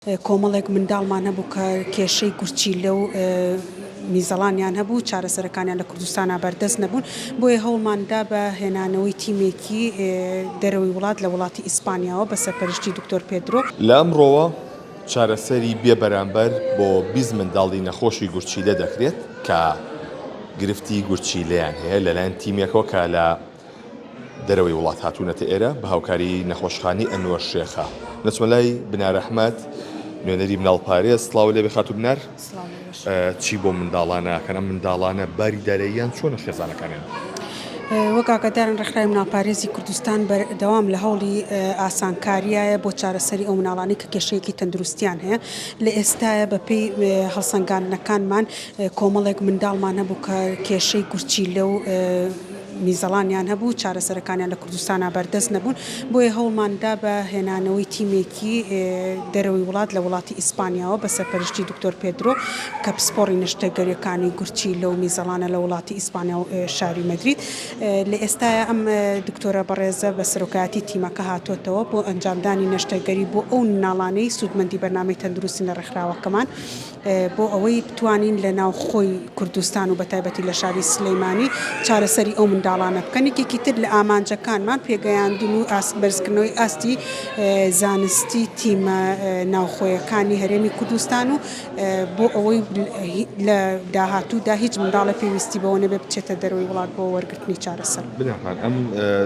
کۆمەڵێک منداڵمان هەبوو کە کێشەی گورچی لەو میزەڵانیان هەبوو چارەسەرەکانیان لە کوردستانە بەردەست نەبوون بۆیە هەوڵماندا بە هێنانەوەی تیمێکی دەرەوەی وڵات لە وڵاتی ئیسپانیاوە بە سەرپەرشتی دکتۆر پێدرۆ لە ئەمڕۆوە چارەسەری بێبەرامبەر بۆ 20 منداڵی نەخۆشی گورچیلە دەکرێت کە گرفتی گورچیلەیان هەیە لەلایەن تیمێکەوە کە لە دەرەوەی وڵات هاتوونەتە ئێرە بە هاوکاری نەخۆشخانەی ئەنوەر شێخە نەچمە لای بنار ئەحمەد نوێنەری مناڵ پارێز سڵاو لێبێ خاتوو بنار چی بۆ منداڵانە کەنە منداڵانە باری دەرەیان چۆنە خێزانەکانیان وەک ئاگادارن ڕێکخراوی مناڵپارێزی کوردستان بەردەوام لە هەوڵی ئاسانکاریایە بۆ چارەسەری ئەو مناڵانی کە کێشەیەکی تەندروستیان هەیە لە ئێستایە بەپێی هەڵسەنگاندنەکانمان کۆمەڵێک منداڵمان هەبوو کە کێشەی گورچی لەو میزەڵانیان هەبوو چارەسەرەکانیان لە کوردستانە بەردەست نەبوون بۆیە هەوڵماندا بە هێنانەوەی تیمێکی دەرەوەی وڵات لە وڵاتی ئیسپانیاوە بە سەرپەرشتی دکتۆر پێدرۆ کە پسپۆڕی نیشتەگەریەکانی گورچی لەو میزەڵانە لە وڵاتی ئیسپانیا و شاری مەدرید لە ئێستایە ئەم دکتۆرە بەڕێزە بە سەرۆکایەتی تیمەکە هاتوۆتەوە بۆ ئەنجامدانی نەشتەگەری بۆ ئەو مناڵانەی سوودمەندی بەرنامەی تەندروستی لە ڕێکخراوەکەمان بۆ ئەوەی بتوانین لە ناو خۆی کوردستان و بەتایبەتی لە شاری سلەیمانی چارەسەری ئەو منداڵانە بکەن یەکێکی تر لە ئامانجەکانمان پێگەیاندن و بەرزکردنەوەی ئاستی زانستی تیمە ناوخۆیەکانی هەرێمی کوردستان و بۆ ئەوەی لە داهاتوودا هیچ منداڵە پێویستی بەوە نەبێ بچێتە دەرەوەی وڵات بۆ وەرگرتنی چارەسەر بنەمان ئەم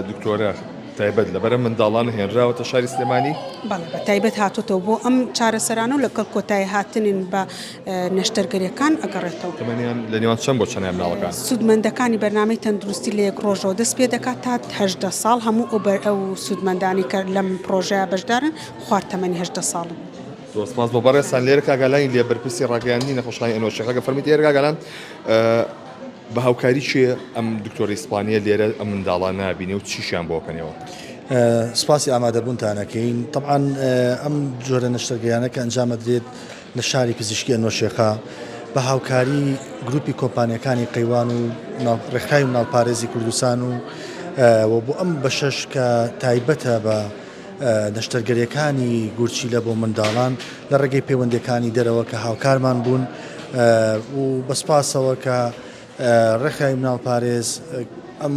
دکتۆرە تایبەت لەبەرە منداڵان هێنراوەتە شاری سلێمانی بەڵێ بە تایبەت هاتوۆتەوە بۆ ئەم چارەسەرانە و لەگەڵ کۆتایی هاتنین بە نەشتەرگەریەکان ئەگەڕێتەوە تەمەنیان لە نێوان چەند بۆ چەندیان مناڵەکان سوودمەندەکانی بەرنامەی تەندروستی لە یەک ڕۆژەوە دەست پێ دەکات تا 18 ساڵ هەموو ئەو سوودمەندانی کە لەم پرۆژەیە بەشدارن خوارد تەمەنی 18 ساڵن دۆسپاس بۆ بەڕێستان لێرە کاگەلانی لێ بەرپرسی ڕاگەیاندنی نەخۆشخانەی ئەنوەر شێخەکە فەرمیت ئێرە کاگەلان بە هاوکاری چیە ئەم دکتۆری ئیسپانیە لێرە ئەم منداڵانە بینێ و چیشیان بۆ بکەنەوە سپاسی ئامادەبوونتانەکەین طبعاً ئەم جۆرە نەشتەرگەیانە کە ئەنجام دەدرێت لە شاری پزیشکی ئەنوەر شێخە بە هاوکاری گروپی کۆمپانیەکانی قەیوان و ڕێکخراوی مناڵپارێزی کوردستان و بۆ ئەم بەشەش کە تایبەتە بە نەشتەرگەریەکانی گورچیلە بۆ منداڵان لە ڕێگەی پەیوەندیەکانی دەرەوە کە هاوکارمان بوون و بەسپاسەوە کە ڕێکخراوی مناڵپارێز ئەم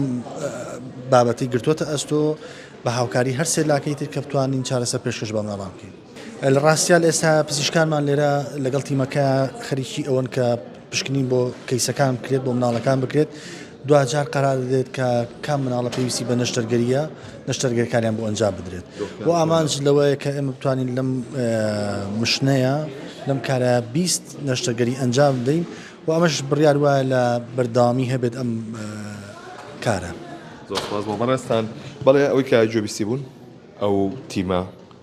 بابەتی گرتووەتە ئەستۆ بە هاوکاری هەر سێ لاکەی تر کە بتوانین چارەسەر پێشکەش بە مناڵان بکەین لە ڕاستیا لە ئێستا پزیشکانمان لێرە لەگەڵ تیمەکە خەریکی ئەوەن کە پشکنین بۆ کەیسەکان بکرێت بۆ مناڵەکان بکرێت دوجار قەرار دەدرێت کە کام مناڵە پێویستی بە نەشتەرگەریە نەشتەرگەریەکانیان بۆ ئەنجام بدرێت بۆ ئامانج لەوەیە کە ئێمە بتوانین لەم مشنەیە لەم کارە 20 نەشتەرگەری ئەنجام بدەین و ئەمەش بڕیار وایە لە بەردەوامی هەبێت ئەم کارە زۆرسپاس بۆ بەڕێستان بەڵێ ئەوەی کە جۆبیستی بوون ئەو تیمە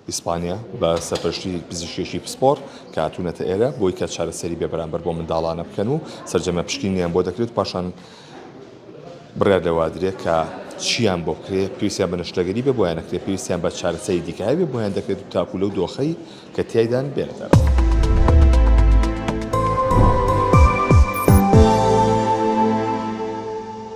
ئیسپانیا بە سەرپەرشتی پزیشکێکی پسپۆر کە هاتوونەتە ئێرە بۆی کە چارەسەری بێبەرامبەر بۆ منداڵانە بکەن و سەرجەمە پشکینیان بۆ دەکرێت پاشان بڕیار لەوادرێت کە چیان بۆ بکرێت پێویستیان بە نەشتەرگەری بێ بۆیان نەکرێت پێویستیان بە چارەسەری دیکە بێ بۆیان دەکرێت تاکو لەو دۆخەی کە تیایدان بێنێتەوە